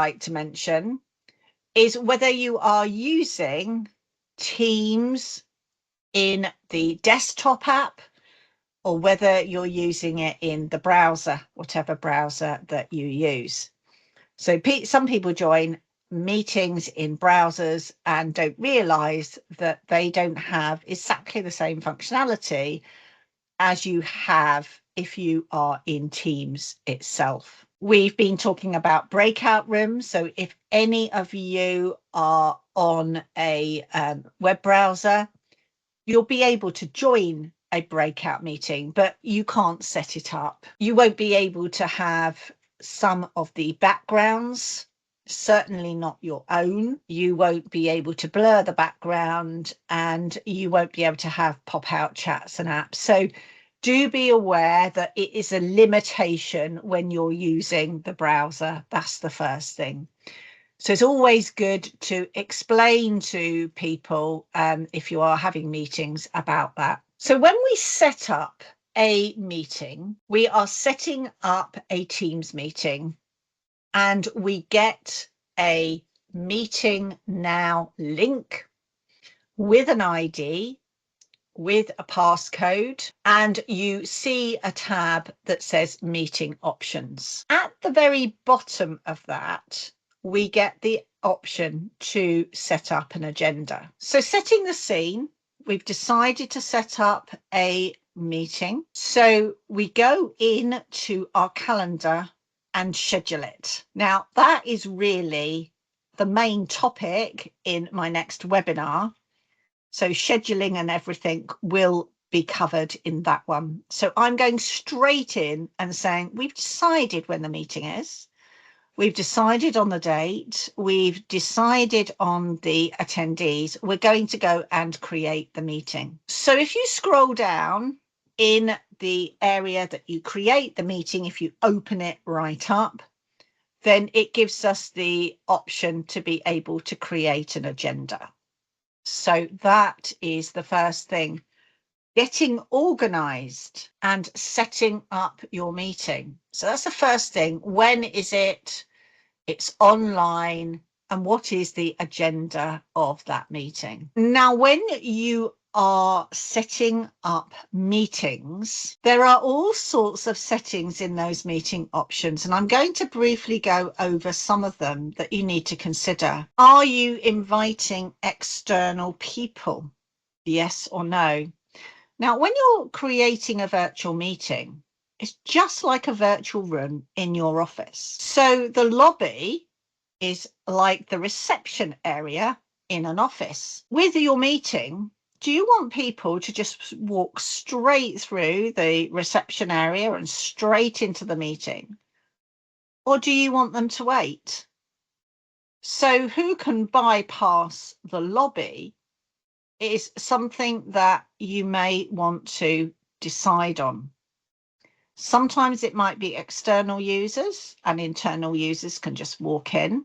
like to mention is whether you are using Teams in the desktop app or whether you're using it in the browser, whatever browser that you use. So some people join meetings in browsers and don't realize that they don't have exactly the same functionality as you have if you are in Teams itself. We've been talking about breakout rooms. So if any of you are on a web browser, you'll be able to join a breakout meeting, but you can't set it up. You won't be able to have some of the backgrounds, certainly not your own. You won't be able to blur the background, and you won't be able to have pop-out chats and apps. So do be aware that it is a limitation when you're using the browser. That's the first thing. So it's always good to explain to people if you are having meetings about that. So when we set up a meeting, we are setting up a Teams meeting and we get a meeting now link with an ID, with a passcode, and you see a tab that says meeting options. At the very bottom of that, we get the option to set up an agenda. So setting the scene, we've decided to set up a meeting. So we go in to our calendar and schedule it. Now, that is really the main topic in my next webinar. So scheduling and everything will be covered in that one. So I'm going straight in and saying, we've decided when the meeting is. We've decided on the date. We've decided on the attendees. We're going to go and create the meeting. So if you scroll down in the area that you create the meeting, if you open it right up, then it gives us the option to be able to create an agenda. So that is the first thing. Getting organized and setting up your meeting. So that's the first thing. When is it? It's online. And what is the agenda of that meeting? Now, when you are setting up meetings, there are all sorts of settings in those meeting options, and I'm going to briefly go over some of them that you need to consider. Are you inviting external people? Yes or no? Now, when you're creating a virtual meeting, it's just like a virtual room in your office. So the lobby is like the reception area in an office. With your meeting, do you want people to just walk straight through the reception area and straight into the meeting? Or do you want them to wait? So who can bypass the lobby is something that you may want to decide on. Sometimes it might be external users and internal users can just walk in.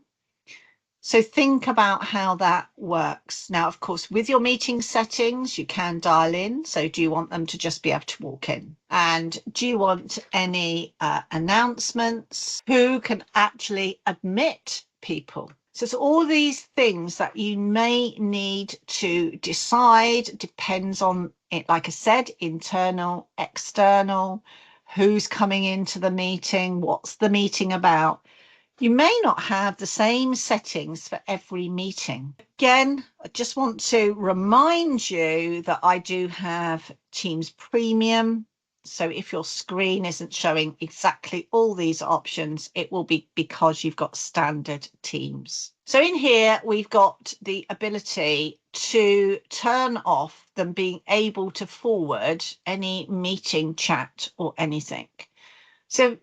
So think about how that works. Now, of course, with your meeting settings, you can dial in. So do you want them to just be able to walk in? And do you want any announcements? Who can actually admit people? So it's all these things that you may need to decide, depends on it, like I said, internal, external, who's coming into the meeting, what's the meeting about. You may not have the same settings for every meeting. Again, I just want to remind you that I do have Teams Premium. So if your screen isn't showing exactly all these options, it will be because you've got standard Teams. So in here, we've got the ability to turn off them being able to forward any meeting chat or anything. So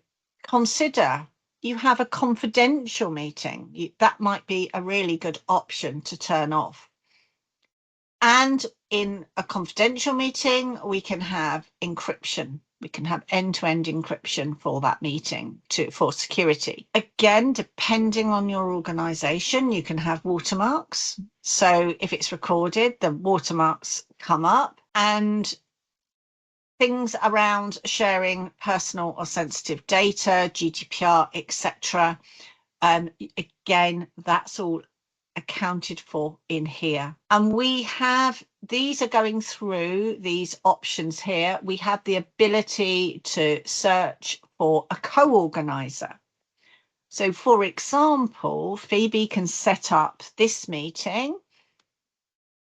consider you have a confidential meeting. That might be a really good option to turn off. And in a confidential meeting, we can have encryption. We can have end-to-end encryption for that meeting for security. Again, depending on your organization, you can have watermarks. So if it's recorded, the watermarks come up, and things around sharing personal or sensitive data, GDPR, etc. Again, that's all accounted for in here. And we have, these are going through these options here. We have the ability to search for a co-organizer. So for example, Phoebe can set up this meeting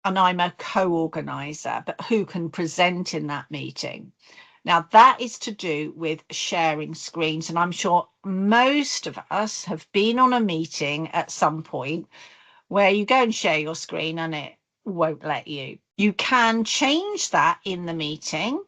and I'm a co-organizer, but who can present in that meeting? Now that is to do with sharing screens. And I'm sure most of us have been on a meeting at some point where you go and share your screen and it won't let you. You can change that in the meeting,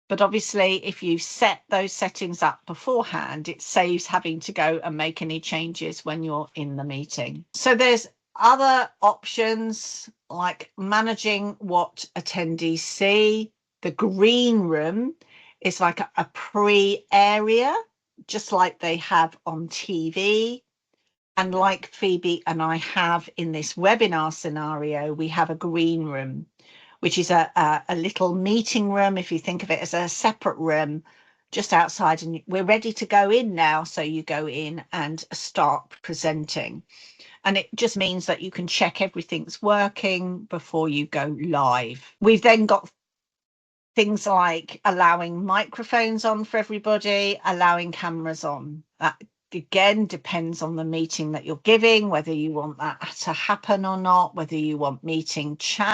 but obviously if you set those settings up beforehand, it saves having to go and make any changes when you're in the meeting. So there's other options like managing what attendees see. The green room is like a pre-area, just like they have on TV. And like Phoebe and I have in this webinar scenario, we have a green room, which is a little meeting room, if you think of it as a separate room just outside, and we're ready to go in now. So you go in and start presenting. And it just means that you can check everything's working before you go live. We've then got things like allowing microphones on for everybody, allowing cameras on. That again depends on the meeting that you're giving, whether you want that to happen or not, whether you want meeting chat